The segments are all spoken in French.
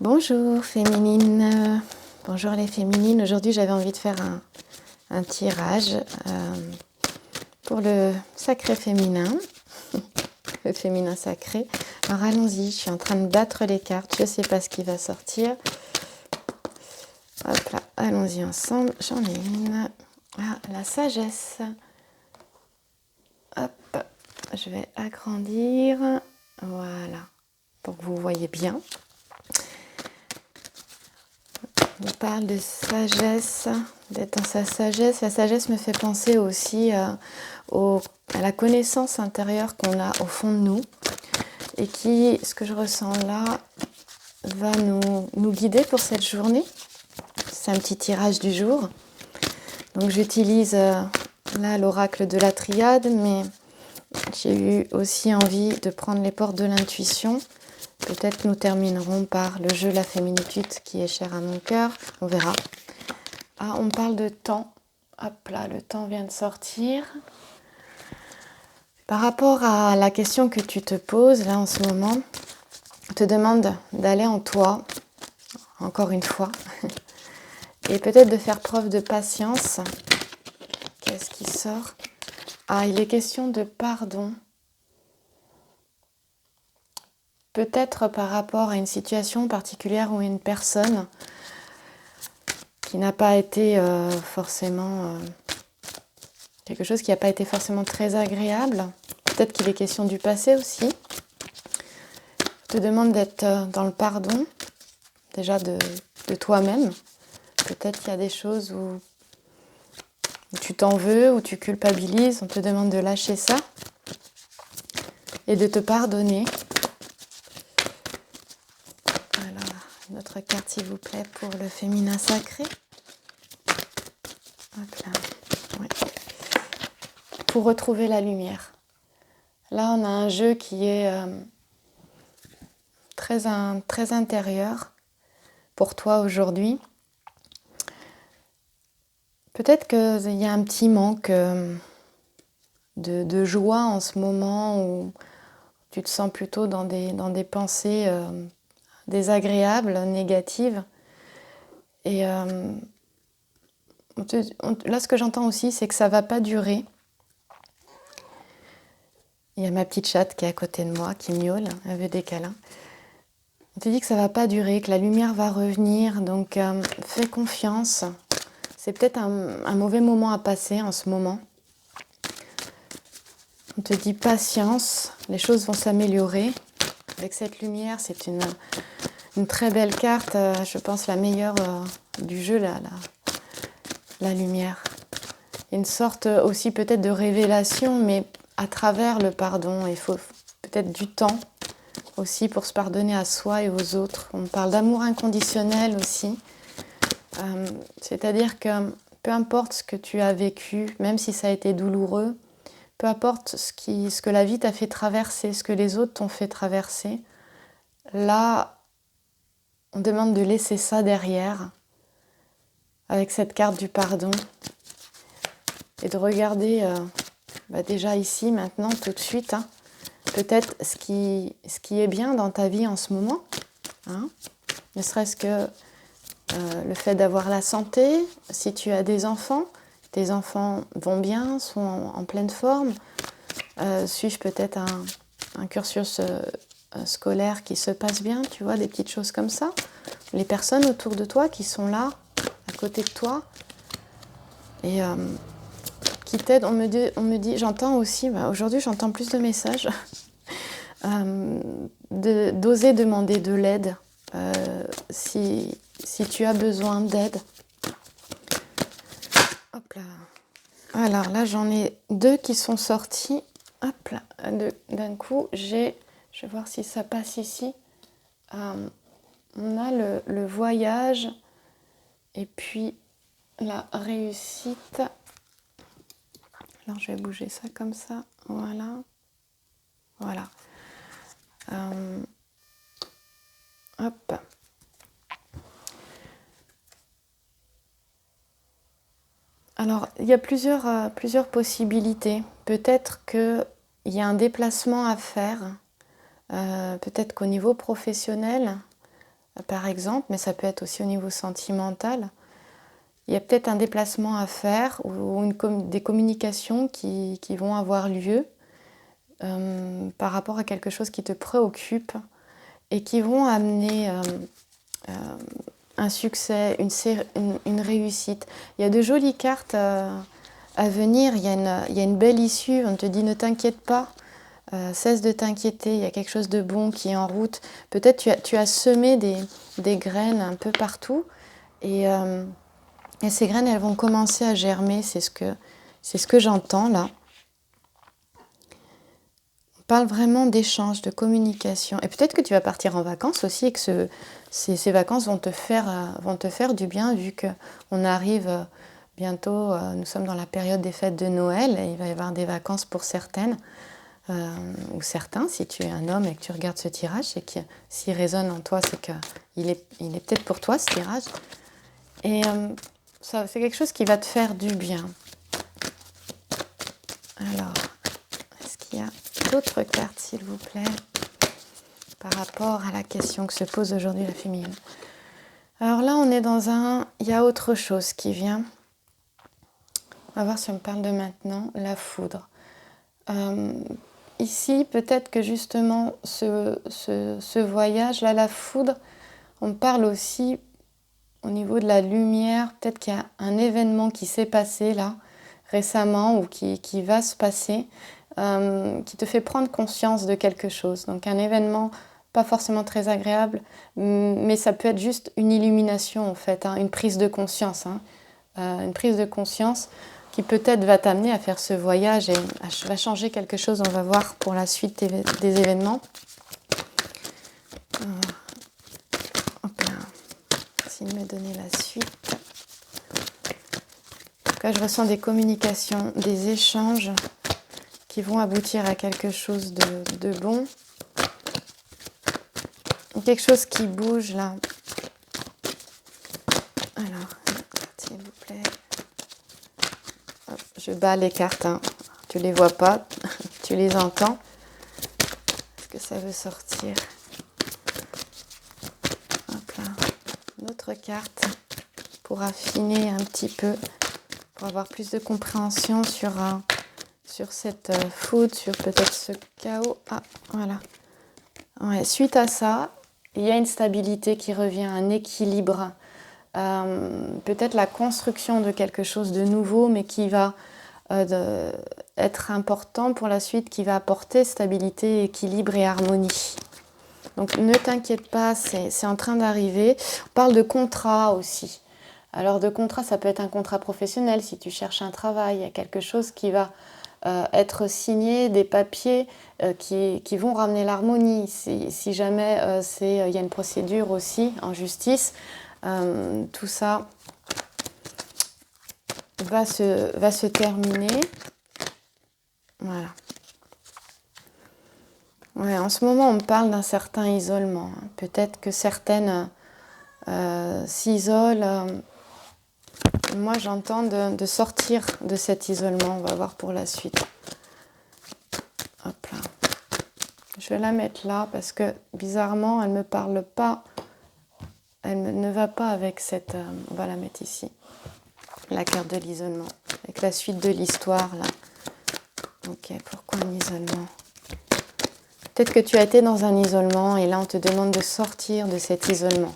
Bonjour féminine, bonjour les féminines. Aujourd'hui j'avais envie de faire un tirage pour le sacré féminin, le féminin sacré. Alors allons-y, je suis en train de battre les cartes, je ne sais pas ce qui va sortir. Hop là, allons-y ensemble, j'en ai une. Ah, la sagesse. Hop, je vais agrandir, voilà, pour que vous voyez bien. On parle de sagesse, d'être dans sa sagesse. La sagesse me fait penser aussi à la connaissance intérieure qu'on a au fond de nous et qui, ce que je ressens là, va nous guider pour cette journée. C'est un petit tirage du jour. Donc j'utilise là l'oracle de la triade, mais j'ai eu aussi envie de prendre les portes de l'intuition. Peut-être nous terminerons par le jeu La Féminitude qui est cher à mon cœur, on verra. Ah, on parle de temps. Hop là, le temps vient de sortir. Par rapport à la question que tu te poses là en ce moment, on te demande d'aller en toi, encore une fois, et peut-être de faire preuve de patience. Qu'est-ce qui sort? Ah, il est question de pardon. Peut-être par rapport à une situation particulière ou une personne qui n'a pas été forcément quelque chose qui n'a pas été forcément très agréable. Peut-être qu'il est question du passé aussi. Je te demande d'être dans le pardon, déjà de toi-même. Peut-être qu'il y a des choses où tu t'en veux, où tu culpabilises. On te demande de lâcher ça et de te pardonner. Alors, une autre carte s'il vous plaît pour le féminin sacré. Hop là. Ouais. Pour retrouver la lumière. Là, on a un jeu qui est très intérieur pour toi aujourd'hui. Peut-être qu'il y a un petit manque de joie en ce moment où tu te sens plutôt dans des pensées désagréables, négatives. Et là, ce que j'entends aussi, c'est que ça ne va pas durer. Il y a ma petite chatte qui est à côté de moi, qui miaule, elle veut des câlins. On te dit que ça ne va pas durer, que la lumière va revenir, donc fais confiance. C'est peut-être un mauvais moment à passer en ce moment. On te dit patience, les choses vont s'améliorer. Avec cette lumière, c'est une très belle carte, je pense la meilleure du jeu, la lumière. Une sorte aussi peut-être de révélation, mais à travers le pardon. Il faut peut-être du temps aussi pour se pardonner à soi et aux autres. On parle d'amour inconditionnel aussi. C'est-à-dire que peu importe ce que tu as vécu, même si ça a été douloureux, peu importe ce que la vie t'a fait traverser, ce que les autres t'ont fait traverser, là, on demande de laisser ça derrière, avec cette carte du pardon, et de regarder déjà ici, maintenant, tout de suite, peut-être ce qui est bien dans ta vie en ce moment, ne serait-ce que le fait d'avoir la santé, si tu as des enfants, tes enfants vont bien, sont en pleine forme, suis-je peut-être un cursus scolaire qui se passe bien, tu vois, des petites choses comme ça. Les personnes autour de toi qui sont là, à côté de toi, et qui t'aident. On me dit, j'entends aussi, aujourd'hui j'entends plus de messages, d'oser demander de l'aide si tu as besoin d'aide. Hop là. Alors là, j'en ai deux qui sont sortis. Hop là, d'un coup, je vais voir si ça passe ici. On a le voyage et puis la réussite. Alors, je vais bouger ça comme ça. Voilà. Voilà. Hop. Alors, il y a plusieurs possibilités. Peut-être qu'il y a un déplacement à faire. Peut-être qu'au niveau professionnel, par exemple, mais ça peut être aussi au niveau sentimental. Il y a peut-être un déplacement à faire ou des communications qui vont avoir lieu par rapport à quelque chose qui te préoccupe et qui vont amener un succès, une réussite. Il y a de jolies cartes à venir, il y a une belle issue, on te dit ne t'inquiète pas, cesse de t'inquiéter, il y a quelque chose de bon qui est en route. Peut-être tu as semé des graines un peu partout et ces graines elles vont commencer à germer, c'est ce que j'entends là. On parle vraiment d'échange, de communication. Et peut-être que tu vas partir en vacances aussi et que ces vacances vont te faire du bien vu qu'on arrive bientôt, nous sommes dans la période des fêtes de Noël et il va y avoir des vacances pour certaines ou certains. Si tu es un homme et que tu regardes ce tirage, c'est que s'il résonne en toi, c'est qu'il est peut-être pour toi ce tirage. Et c'est quelque chose qui va te faire du bien. Alors, est-ce qu'il y a d'autres cartes, s'il vous plaît, par rapport à la question que se pose aujourd'hui la féminine? Alors là, on est il y a autre chose qui vient. On va voir si on me parle de maintenant, la foudre. Ici, peut-être que justement, ce voyage-là, la foudre, on parle aussi au niveau de la lumière. Peut-être qu'il y a un événement qui s'est passé là, récemment, ou qui va se passer, qui te fait prendre conscience de quelque chose. Donc un événement pas forcément très agréable, mais ça peut être juste une illumination en fait, une prise de conscience. Une prise de conscience qui peut-être va t'amener à faire ce voyage et va changer quelque chose, on va voir pour la suite des événements. Hop là. Merci de me donner la suite. En tout cas, je ressens des communications, des échanges qui vont aboutir à quelque chose de bon. Quelque chose qui bouge là. Alors, s'il vous plaît. Hop, je bats les cartes, tu les vois pas, tu les entends. Est-ce que ça veut sortir? Hop là. Une autre carte pour affiner un petit peu, pour avoir plus de compréhension sur cette foudre, sur peut-être ce chaos. Ah, voilà. Ouais, suite à ça, il y a une stabilité qui revient, un équilibre. Peut-être la construction de quelque chose de nouveau, mais qui va être important pour la suite, qui va apporter stabilité, équilibre et harmonie. Donc ne t'inquiète pas, c'est en train d'arriver. On parle de contrat aussi. Alors de contrat, ça peut être un contrat professionnel si tu cherches un travail, il y a quelque chose qui va être signé, des papiers qui vont ramener l'harmonie. Si jamais il y a une procédure aussi en justice, tout ça va se terminer. Voilà. Ouais, en ce moment, on me parle d'un certain isolement. Peut-être que certaines s'isolent. Moi, j'entends de sortir de cet isolement. On va voir pour la suite. Hop là. Je vais la mettre là parce que, bizarrement, elle ne me parle pas. Elle ne va pas avec cette... on va la mettre ici. La carte de l'isolement. Avec la suite de l'histoire, là. Ok, pourquoi un isolement? Peut-être que tu as été dans un isolement et là, on te demande de sortir de cet isolement.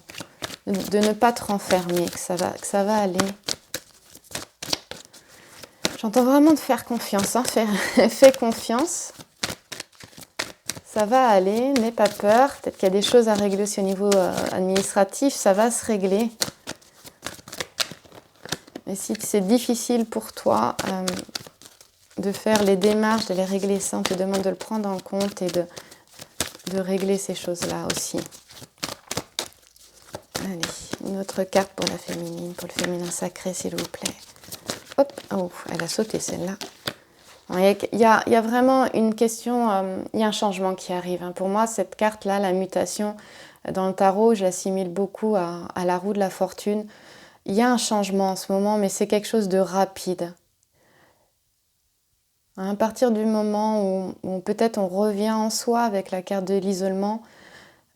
De ne pas te renfermer, que ça va aller. J'entends vraiment de faire confiance. Fais confiance. Ça va aller, n'aie pas peur. Peut-être qu'il y a des choses à régler aussi au niveau administratif. Ça va se régler. Et si c'est difficile pour toi de faire les démarches, de les régler ça, on te demande de le prendre en compte et de régler ces choses-là aussi. Allez, une autre carte pour la féminine, pour le féminin sacré, s'il vous plaît. Hop, oh, elle a sauté celle-là. Il y a vraiment une question, il y a un changement qui arrive. Pour moi, cette carte-là, la mutation, dans le tarot, je l'assimile beaucoup à la roue de la fortune. Il y a un changement en ce moment, mais c'est quelque chose de rapide. À partir du moment où peut-être on revient en soi avec la carte de l'isolement,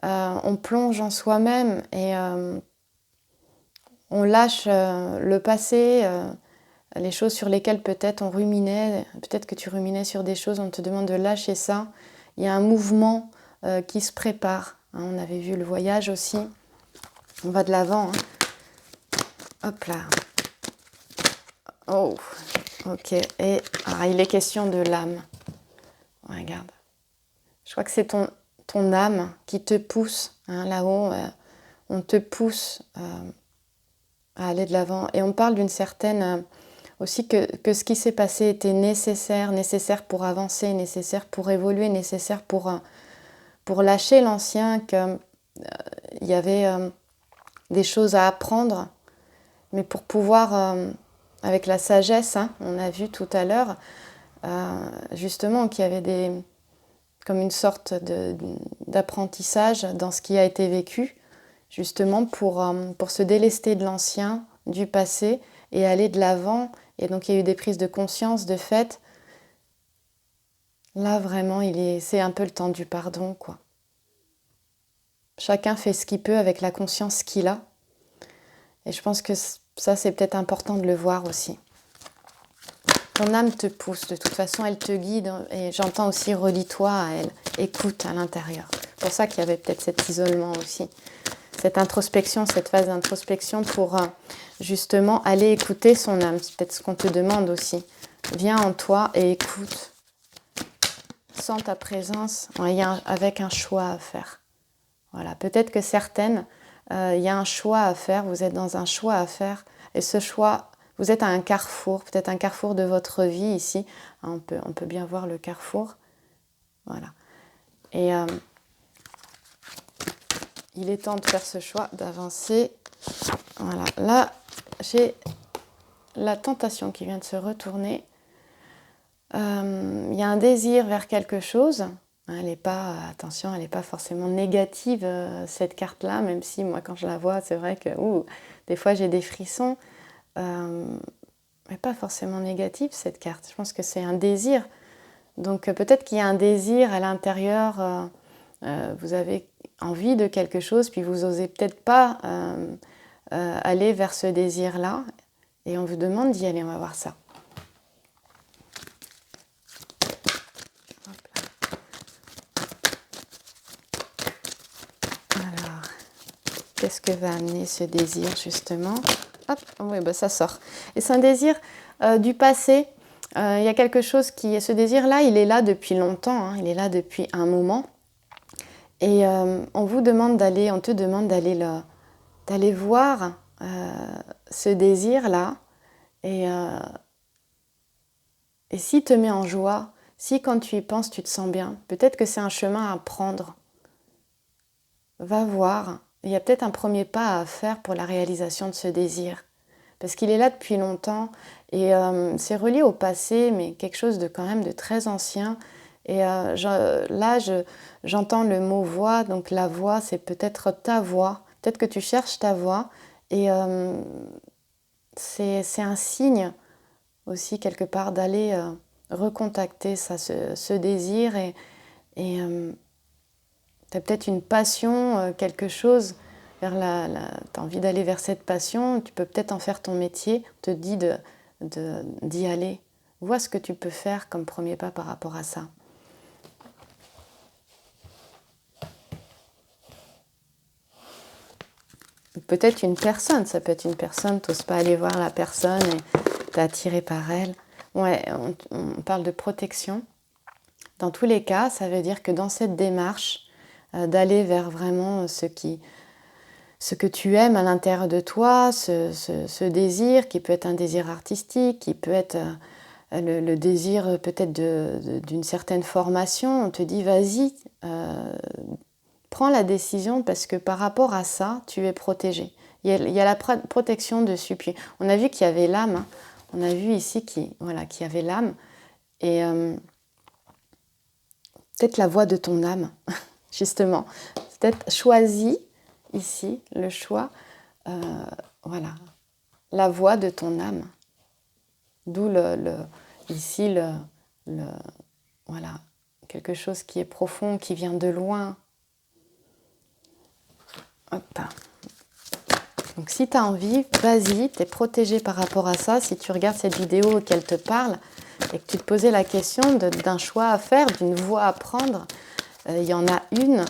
on plonge en soi-même et on lâche le passé, les choses sur lesquelles peut-être on ruminait, peut-être que tu ruminais sur des choses, on te demande de lâcher ça. Il y a un mouvement qui se prépare. Hein, on avait vu le voyage aussi. On va de l'avant. Hein. Hop là. Oh, ok. Et il est question de l'âme. Regarde. Je crois que c'est ton âme qui te pousse. Hein, là-haut, on te pousse à aller de l'avant. Et on parle d'une certaine... aussi que ce qui s'est passé était nécessaire pour avancer, nécessaire pour évoluer, nécessaire pour lâcher l'ancien, qu'il y avait des choses à apprendre, mais pour pouvoir, avec la sagesse, hein, on a vu tout à l'heure, justement qu'il y avait comme une sorte d'apprentissage dans ce qui a été vécu, justement pour se délester de l'ancien, du passé, et aller de l'avant. Et donc il y a eu des prises de conscience, de fait. Là vraiment, c'est un peu le temps du pardon, quoi. Chacun fait ce qu'il peut avec la conscience qu'il a. Et je pense que ça, c'est peut-être important de le voir aussi. Ton âme te pousse, de toute façon, elle te guide. Et j'entends aussi, relie-toi à elle, écoute à l'intérieur. C'est pour ça qu'il y avait peut-être cet isolement aussi. Cette introspection, cette phase d'introspection pour justement aller écouter son âme. C'est peut-être ce qu'on te demande aussi. Viens en toi et écoute. Sens ta présence avec un choix à faire. Voilà, peut-être que certaines, il y a un choix à faire, vous êtes dans un choix à faire, et ce choix, vous êtes à un carrefour, peut-être un carrefour de votre vie ici. On peut bien voir le carrefour. Voilà. Et il est temps de faire ce choix, d'avancer. Voilà. Là, j'ai la tentation qui vient de se retourner. Il y a un désir vers quelque chose. Elle n'est pas, attention, elle n'est pas forcément négative, cette carte-là, même si moi, quand je la vois, c'est vrai que des fois, j'ai des frissons. Mais pas forcément négative, cette carte. Je pense que c'est un désir. Donc peut-être qu'il y a un désir à l'intérieur, vous avez envie de quelque chose, puis vous n'osez peut-être pas aller vers ce désir-là. Et on vous demande d'y aller, on va voir ça. Alors, qu'est-ce que va amener ce désir, justement? Hop, oui, ça sort. Et c'est un désir du passé. Il y a quelque chose ce désir-là, il est là depuis longtemps, hein, il est là depuis un moment. Et on te demande d'aller voir ce désir-là. Et s'il te met en joie, si quand tu y penses, tu te sens bien, peut-être que c'est un chemin à prendre. Va voir. Il y a peut-être un premier pas à faire pour la réalisation de ce désir. Parce qu'il est là depuis longtemps et c'est relié au passé, mais quelque chose de quand même de très ancien. Et j'entends le mot voix, donc la voix, c'est peut-être ta voix. Peut-être que tu cherches ta voix et c'est un signe aussi quelque part d'aller recontacter ce désir et tu as peut-être une passion, quelque chose tu as envie d'aller vers cette passion, tu peux peut-être en faire ton métier, on te dit d'y aller. Vois ce que tu peux faire comme premier pas par rapport à ça. Peut-être une personne, ça peut être une personne, tu n'oses pas aller voir la personne et tu es attiré par elle. Ouais, on parle de protection. Dans tous les cas, ça veut dire que dans cette démarche, d'aller vers vraiment ce que tu aimes à l'intérieur de toi, ce désir qui peut être un désir artistique, qui peut être le désir peut-être d'une certaine formation, on te dit vas-y, prends la décision parce que par rapport à ça, tu es protégé. Il y a la protection dessus. Puis on a vu qu'il y avait l'âme, hein. On a vu ici qu'il y avait l'âme et peut-être la voix de ton âme, justement. Peut-être choisis ici le choix, la voix de ton âme. D'où ici quelque chose qui est profond, qui vient de loin. Hop. Donc si tu as envie, vas-y, tu es protégé par rapport à ça. Si tu regardes cette vidéo et qu'elle te parle et que tu te posais la question d'un choix à faire, d'une voie à prendre, il y en a une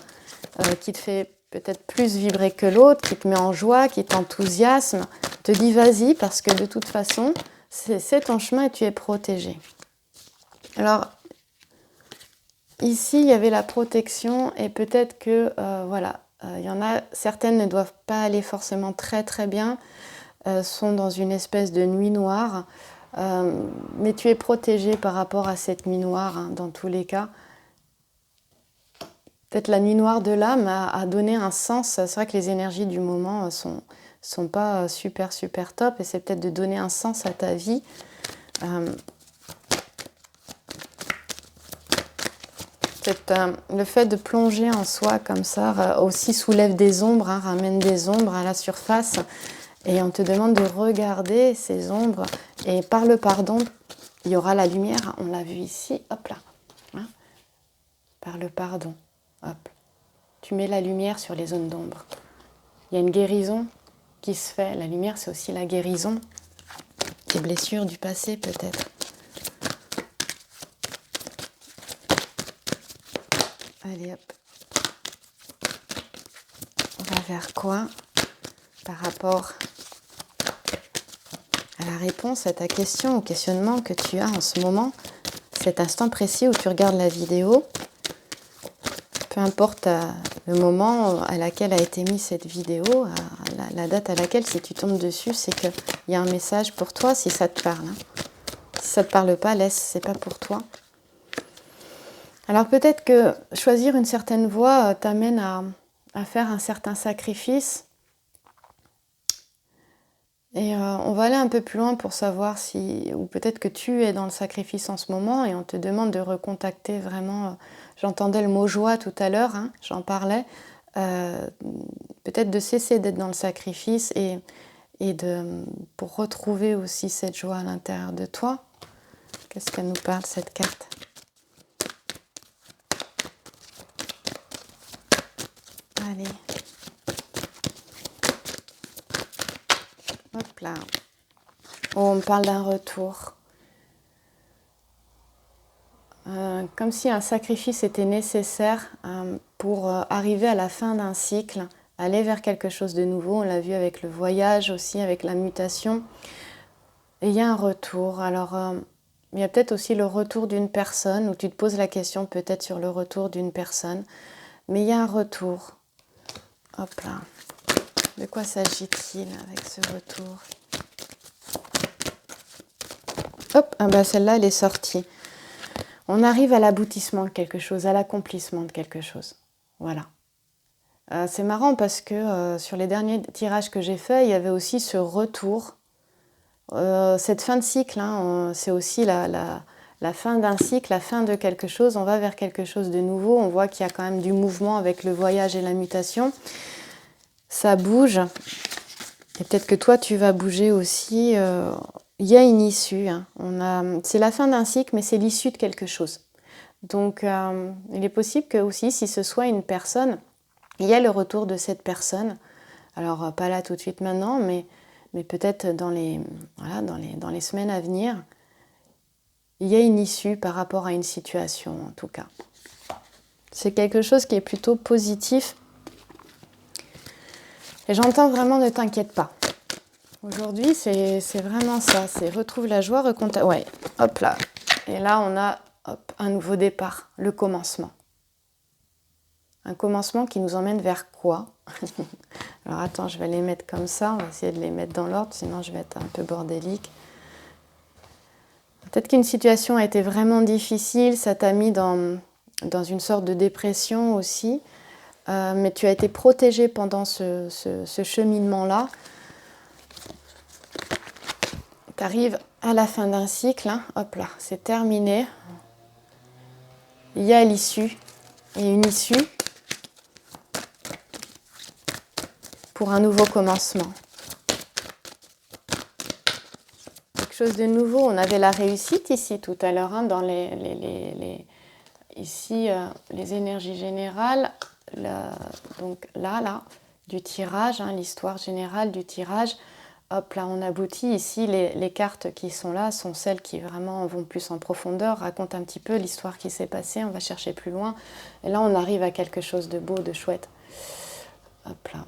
qui te fait peut-être plus vibrer que l'autre, qui te met en joie, qui t'enthousiasme. Te dis vas-y parce que de toute façon, c'est ton chemin et tu es protégé. Alors, ici, il y avait la protection et peut-être que, voilà, il y en a, certaines ne doivent pas aller forcément très très bien, sont dans une espèce de nuit noire, mais tu es protégé par rapport à cette nuit noire, hein, dans tous les cas. Peut-être la nuit noire de l'âme a donné un sens. C'est vrai que les énergies du moment sont pas super top, et c'est peut-être de donner un sens à ta vie. Le fait de plonger en soi comme ça aussi soulève des ombres, hein, ramène des ombres à la surface, et on te demande de regarder ces ombres, et par le pardon, il y aura la lumière. On l'a vu ici, hop là, hein, par le pardon, hop. Tu mets la lumière sur les zones d'ombre. Il y a une guérison qui se fait. La lumière, c'est aussi la guérison. Tes blessures du passé, peut-être. Allez, hop. On va vers quoi par rapport à la réponse à ta question, au questionnement que tu as en ce moment, cet instant précis où tu regardes la vidéo. Peu importe le moment à laquelle a été mise cette vidéo, la date à laquelle, si tu tombes dessus, c'est qu'il y a un message pour toi si ça te parle. Hein. Si ça ne te parle pas, laisse, c'est pas pour toi. Alors peut-être que choisir une certaine voie t'amène à faire un certain sacrifice. Et on va aller un peu plus loin pour savoir si, ou peut-être que tu es dans le sacrifice en ce moment et on te demande de recontacter vraiment, j'entendais le mot joie tout à l'heure, hein, j'en parlais, peut-être de cesser d'être dans le sacrifice et pour retrouver aussi cette joie à l'intérieur de toi. Qu'est-ce qu'elle nous parle, cette carte ? Allez. Hop là. Oh, on me parle d'un retour. Comme si un sacrifice était nécessaire pour arriver à la fin d'un cycle, aller vers quelque chose de nouveau. On l'a vu avec le voyage aussi, avec la mutation. Et il y a un retour. Alors, il y a peut-être aussi le retour d'une personne, où tu te poses la question peut-être sur le retour d'une personne. Mais il y a un retour. Hop là. De quoi s'agit-il avec ce retour ? Hop, ah bah celle-là, elle est sortie. On arrive à l'aboutissement de quelque chose, à l'accomplissement de quelque chose. Voilà. C'est marrant parce que sur les derniers tirages que j'ai faits, il y avait aussi ce retour. Cette fin de cycle, hein, c'est aussi la fin d'un cycle, la fin de quelque chose. On va vers quelque chose de nouveau. On voit qu'il y a quand même du mouvement avec le voyage et la mutation. Ça bouge. Et peut-être que toi, tu vas bouger aussi. Il y a une issue. Hein. C'est la fin d'un cycle, mais c'est l'issue de quelque chose. Donc, il est possible que aussi, si ce soit une personne, il y a le retour de cette personne. Alors, pas là tout de suite maintenant, mais peut-être dans les semaines à venir, il y a une issue par rapport à une situation, en tout cas. C'est quelque chose qui est plutôt positif. Et j'entends vraiment, ne t'inquiète pas. Aujourd'hui, c'est vraiment ça. C'est retrouve la joie, recontacte. Ouais, hop là. Et là, on a un nouveau départ, le commencement. Un commencement qui nous emmène vers quoi ? Alors attends, je vais les mettre comme ça. On va essayer de les mettre dans l'ordre, sinon je vais être un peu bordélique. Peut-être qu'une situation a été vraiment difficile, ça t'a mis dans une sorte de dépression aussi. Mais tu as été protégé pendant ce cheminement-là. Tu arrives à la fin d'un cycle, hein. Hop là, c'est terminé. Il y a l'issue, et une issue pour un nouveau commencement. Quelque chose de nouveau. On avait la réussite ici tout à l'heure, hein, dans ici les énergies générales. Donc là, du tirage, hein, l'histoire générale du tirage. Hop, là on aboutit. Ici, les cartes qui sont là sont celles qui vraiment vont plus en profondeur, racontent un petit peu l'histoire qui s'est passée, on va chercher plus loin. Et là, on arrive à quelque chose de beau, de chouette. Hop là.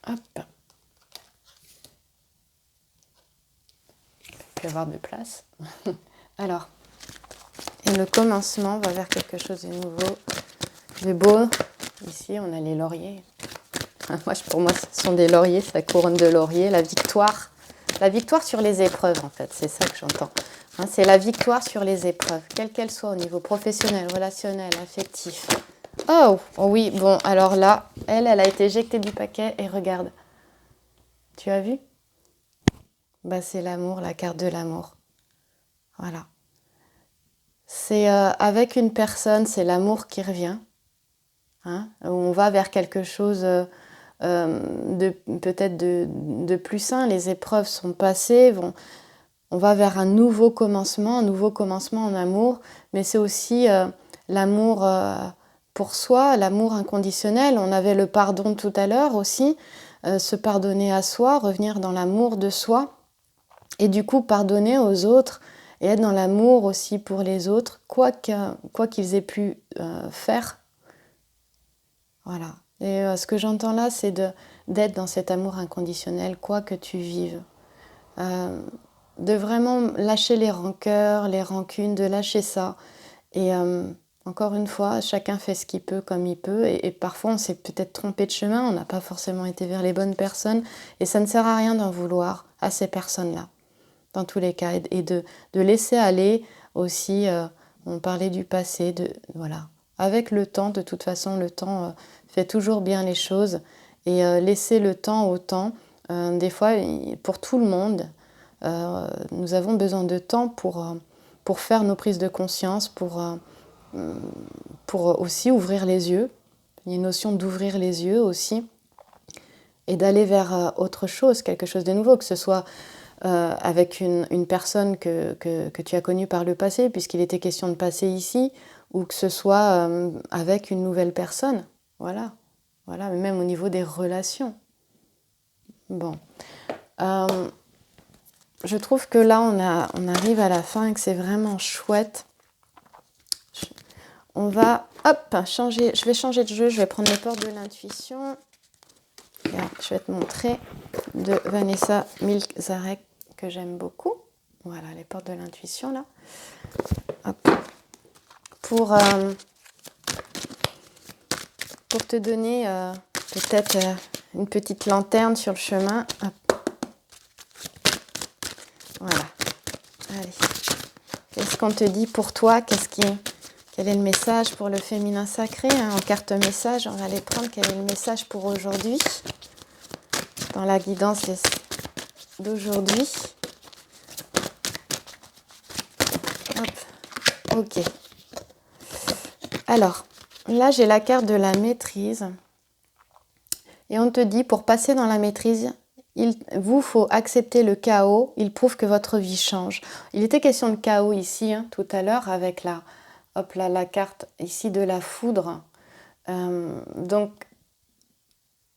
Hop. Il peut y avoir de place. Alors, et le commencement va vers quelque chose de nouveau, de beau. Ici, on a les lauriers. Pour moi, ce sont des lauriers, c'est la couronne de laurier, la victoire. La victoire sur les épreuves, en fait, c'est ça que j'entends. Hein, c'est la victoire sur les épreuves, quelles qu'elles soient au niveau professionnel, relationnel, affectif. Oh, oh oui, bon, alors là, elle a été éjectée du paquet et regarde. Tu as vu? Bah, c'est l'amour, la carte de l'amour. Voilà. C'est avec une personne, c'est l'amour qui revient. Hein, on va vers quelque chose peut-être de plus sain. Les épreuves sont passées, on va vers un nouveau commencement en amour, mais c'est aussi l'amour pour soi, l'amour inconditionnel. On avait le pardon tout à l'heure aussi, se pardonner à soi, revenir dans l'amour de soi, et du coup pardonner aux autres et être dans l'amour aussi pour les autres, quoi qu'ils aient pu faire. Voilà. Et ce que j'entends là, c'est d'être dans cet amour inconditionnel, quoi que tu vives. De vraiment lâcher les rancœurs, les rancunes, de lâcher ça. Et encore une fois, chacun fait ce qu'il peut comme il peut. Et parfois, on s'est peut-être trompé de chemin, on n'a pas forcément été vers les bonnes personnes. Et ça ne sert à rien d'en vouloir à ces personnes-là, dans tous les cas. Et de laisser aller aussi, on parlait du passé, voilà. Avec le temps, de toute façon, le temps fait toujours bien les choses. Et laisser le temps au temps. Des fois, pour tout le monde, nous avons besoin de temps pour faire nos prises de conscience, pour aussi ouvrir les yeux. Il y a une notion d'ouvrir les yeux aussi. Et d'aller vers autre chose, quelque chose de nouveau, que ce soit avec une personne que tu as connue par le passé, puisqu'il était question de passer ici, ou que ce soit avec une nouvelle personne. Voilà, mais même au niveau des relations. Bon. Je trouve que là, on arrive à la fin et que c'est vraiment chouette. On va, changer. Je vais changer de jeu. Je vais prendre les portes de l'intuition. Regarde, je vais te montrer de Vanessa Milk-Zarek que j'aime beaucoup. Voilà, les portes de l'intuition, là. Hop. Pour te donner peut-être une petite lanterne sur le chemin. Hop. Voilà. Allez. Qu'est-ce qu'on te dit pour toi? Quel est le message pour le féminin sacré, hein? En carte message, on va les prendre. Quel est le message pour aujourd'hui? Dans la guidance d'aujourd'hui. Hop. Ok. Alors, là, j'ai la carte de la maîtrise. Et on te dit, pour passer dans la maîtrise, vous faut accepter le chaos. Il prouve que votre vie change. Il était question de chaos ici, hein, tout à l'heure, avec la carte ici de la foudre. Donc,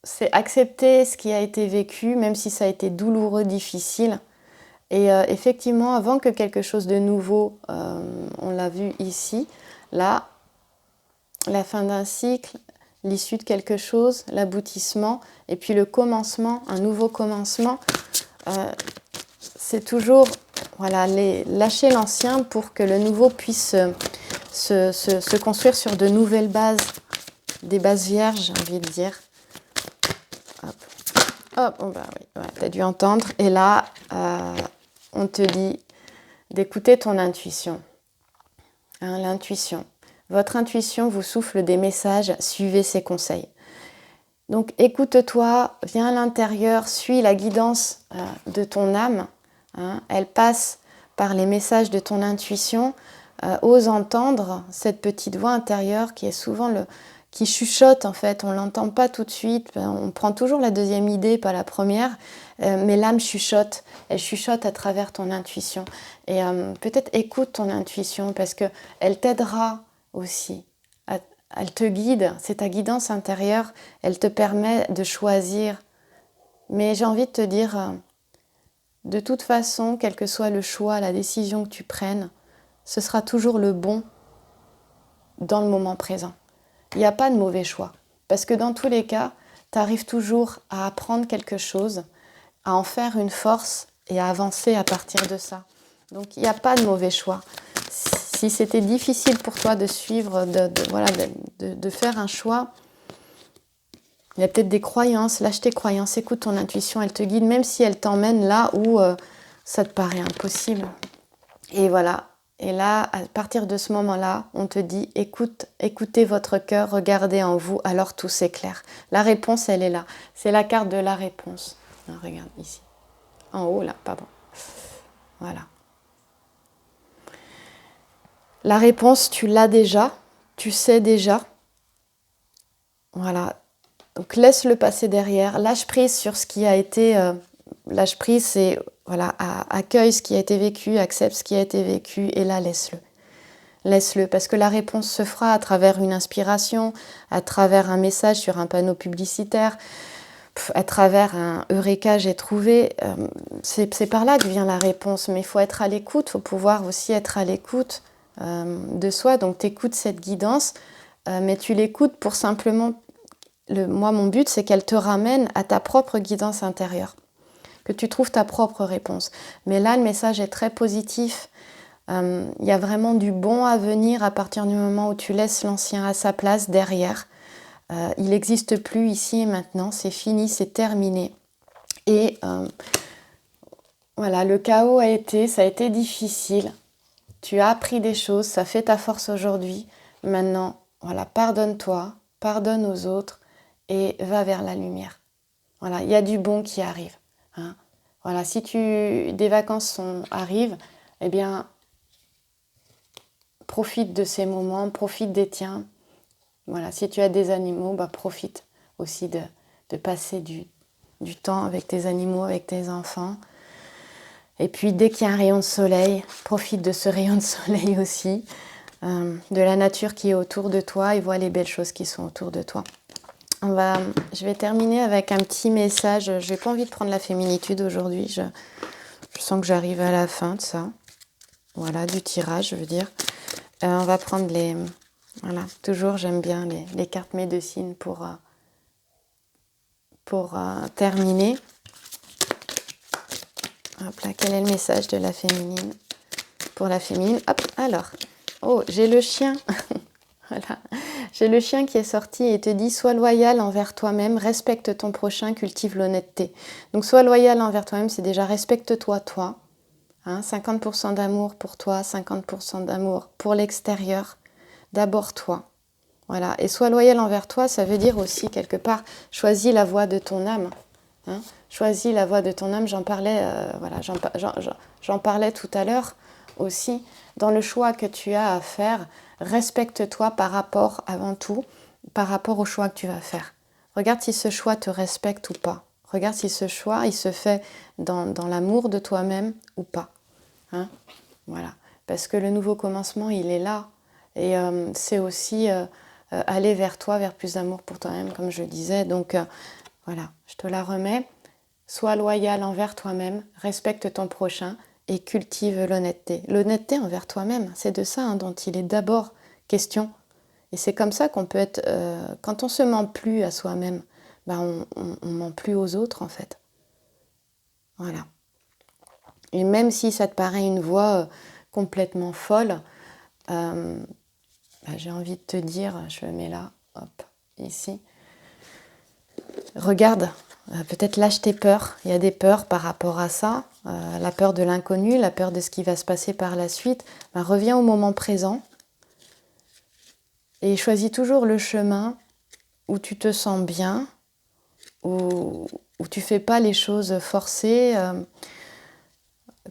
c'est accepter ce qui a été vécu, même si ça a été douloureux, difficile. Et effectivement, avant que quelque chose de nouveau, on l'a vu ici, là, la fin d'un cycle, l'issue de quelque chose, l'aboutissement, et puis le commencement, un nouveau commencement, c'est toujours lâcher l'ancien pour que le nouveau puisse se construire sur de nouvelles bases, des bases vierges, j'ai envie de dire. Hop, oh bah oui, ouais, tu as dû entendre. Et là, on te dit d'écouter ton intuition. Hein, l'intuition. Votre intuition vous souffle des messages, suivez ses conseils. Donc écoute-toi, viens à l'intérieur, suis la guidance de ton âme. Hein, elle passe par les messages de ton intuition. Ose entendre cette petite voix intérieure qui est souvent qui chuchote en fait. On ne l'entend pas tout de suite. On prend toujours la deuxième idée, pas la première. Mais l'âme chuchote. Elle chuchote à travers ton intuition. Et peut-être écoute ton intuition parce qu'elle t'aidera aussi. Elle te guide, c'est ta guidance intérieure, elle te permet de choisir. Mais j'ai envie de te dire, de toute façon, quel que soit le choix, la décision que tu prennes, ce sera toujours le bon dans le moment présent. Il n'y a pas de mauvais choix. Parce que dans tous les cas, tu arrives toujours à apprendre quelque chose, à en faire une force et à avancer à partir de ça. Donc il n'y a pas de mauvais choix. Si c'était difficile pour toi de suivre, de faire un choix, il y a peut-être des croyances, lâche tes croyances, écoute ton intuition, elle te guide, même si elle t'emmène là où ça te paraît impossible. Et voilà, et là, à partir de ce moment-là, on te dit, écoutez votre cœur, regardez en vous, alors tout s'éclaire. La réponse, elle est là. C'est la carte de la réponse. Alors, regarde ici. En haut, là, pardon. Voilà. La réponse, tu l'as déjà, tu sais déjà. Voilà. Donc laisse-le passer derrière, lâche prise sur ce qui a été... lâche prise, c'est voilà, accueille ce qui a été vécu, accepte ce qui a été vécu et là, laisse-le. Laisse-le, parce que la réponse se fera à travers une inspiration, à travers un message sur un panneau publicitaire, à travers un Eureka, j'ai trouvé. C'est par là que vient la réponse, mais il faut être à l'écoute, il faut pouvoir aussi être à l'écoute de soi. Donc, tu écoutes cette guidance, mais tu l'écoutes pour simplement... Moi, mon but, c'est qu'elle te ramène à ta propre guidance intérieure, que tu trouves ta propre réponse. Mais là, le message est très positif. Il y a vraiment du bon à venir à partir du moment où tu laisses l'ancien à sa place derrière. Il n'existe plus ici et maintenant, c'est fini, c'est terminé. Et voilà, le chaos ça a été difficile. Tu as appris des choses, ça fait ta force aujourd'hui. Maintenant, voilà, pardonne-toi, pardonne aux autres et va vers la lumière. Voilà, il y a du bon qui arrive. Hein. Voilà, si des vacances arrivent, eh bien, profite de ces moments, profite des tiens. Voilà, si tu as des animaux, profite aussi de passer du temps avec tes animaux, avec tes enfants. Et puis, dès qu'il y a un rayon de soleil, profite de ce rayon de soleil aussi, de la nature qui est autour de toi et vois les belles choses qui sont autour de toi. Je vais terminer avec un petit message. Je n'ai pas envie de prendre la féminitude aujourd'hui. Je sens que j'arrive à la fin de ça. Voilà, du tirage, je veux dire. On va prendre les... Voilà, toujours j'aime bien les cartes médecines pour terminer. Hop là, quel est le message de la féminine? Pour la féminine, hop, alors. Oh, j'ai le chien. Voilà. J'ai le chien qui est sorti et te dit « Sois loyal envers toi-même, respecte ton prochain, cultive l'honnêteté. » Donc, sois loyal envers toi-même, c'est déjà respecte-toi, toi. Hein, 50% d'amour pour toi, 50% d'amour pour l'extérieur. D'abord toi. Voilà. Et sois loyal envers toi, ça veut dire aussi, quelque part, choisis la voie de ton âme. Hein, choisis la voie de ton âme. J'en parlais, j'en parlais tout à l'heure aussi. Dans le choix que tu as à faire, respecte-toi par rapport, avant tout, par rapport au choix que tu vas faire. Regarde si ce choix te respecte ou pas. Regarde si ce choix, il se fait dans l'amour de toi-même ou pas. Hein, voilà. Parce que le nouveau commencement, il est là. Et c'est aussi aller vers toi, vers plus d'amour pour toi-même, comme je disais. Donc, voilà, je te la remets. Sois loyal envers toi-même, respecte ton prochain et cultive l'honnêteté. L'honnêteté envers toi-même, c'est de ça dont il est d'abord question. Et c'est comme ça qu'on peut être... quand on se ment plus à soi-même, on ment plus aux autres, en fait. Voilà. Et même si ça te paraît une voie complètement folle, j'ai envie de te dire, je le mets là, hop, ici. Regarde, peut-être lâche tes peurs. Il y a des peurs par rapport à ça, la peur de l'inconnu, la peur de ce qui va se passer par la suite. Reviens au moment présent et choisis toujours le chemin où tu te sens bien, où tu ne fais pas les choses forcées.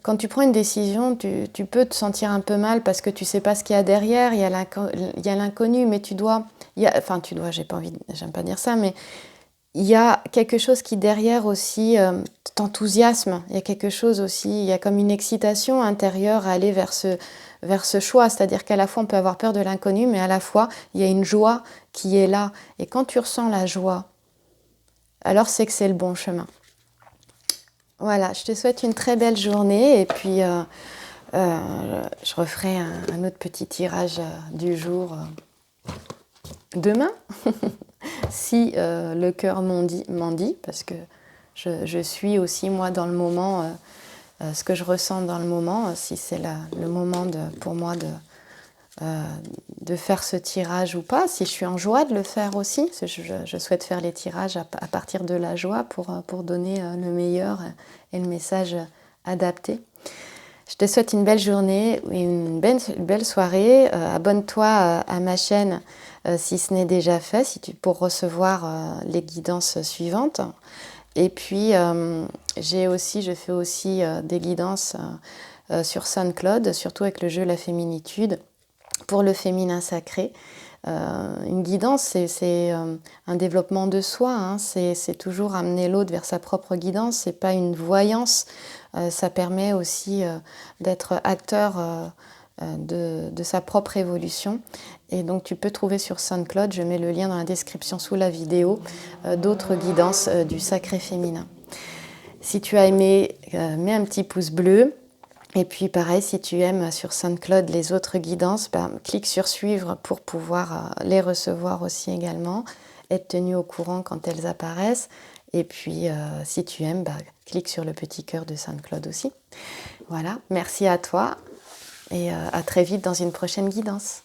Quand tu prends une décision, tu peux te sentir un peu mal parce que tu ne sais pas ce qu'il y a derrière, il y a l'inconnu, mais j'aime pas dire ça, mais il y a quelque chose qui derrière aussi t'enthousiasme, il y a quelque chose aussi, il y a comme une excitation intérieure à aller vers vers ce choix. C'est-à-dire qu'à la fois, on peut avoir peur de l'inconnu, mais à la fois, il y a une joie qui est là. Et quand tu ressens la joie, alors c'est que c'est le bon chemin. Voilà, je te souhaite une très belle journée et puis je referai un autre petit tirage du jour demain, si le cœur m'en dit, parce que je suis aussi moi dans le moment, ce que je ressens dans le moment, si c'est le moment pour moi de faire ce tirage ou pas, si je suis en joie de le faire aussi, parce que je souhaite faire les tirages à partir de la joie pour donner le meilleur et le message adapté. Je te souhaite une belle journée, une belle soirée. Abonne-toi à ma chaîne si ce n'est déjà fait, pour recevoir les guidances suivantes. Et puis, je fais aussi des guidances sur SoundCloud, surtout avec le jeu La Féminitude, pour le féminin sacré. Une guidance, c'est un développement de soi, hein. C'est toujours amener l'autre vers sa propre guidance, c'est pas une voyance. Ça permet aussi d'être acteur de sa propre évolution. Et donc tu peux trouver sur SoundCloud, je mets le lien dans la description sous la vidéo, d'autres guidances du sacré féminin. Si tu as aimé, mets un petit pouce bleu. Et puis pareil, si tu aimes sur SoundCloud les autres guidances, clique sur suivre pour pouvoir les recevoir aussi également, être tenu au courant quand elles apparaissent. Et puis si tu aimes, clique sur le petit cœur de SoundCloud aussi. Voilà, merci à toi et à très vite dans une prochaine guidance.